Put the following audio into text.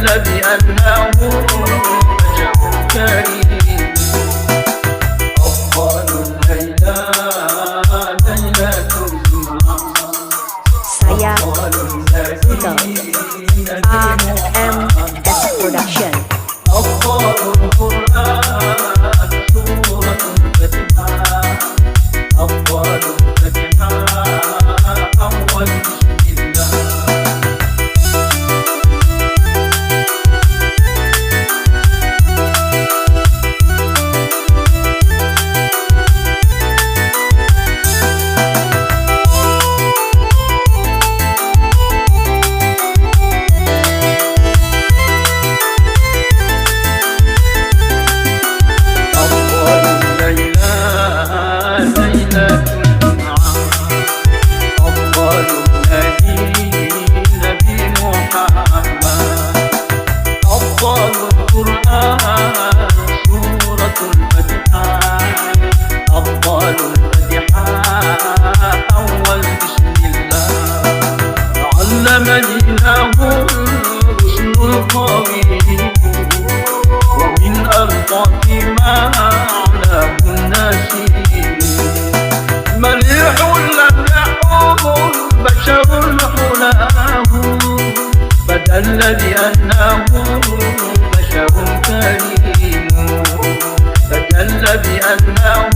فدل بأنه بشر كريم. أفضل الليلة ليلة الجمعة، Saya أفضل Suka الذين AMS Production. أفضل القرآن سورة الفاتحة، أفضل الفاتحة أول بسم الله. ومن ألطف معناه النسيم، مليح لم يحوم بشر حلاه، فدل بأنه بشر كريم، فدل بأنه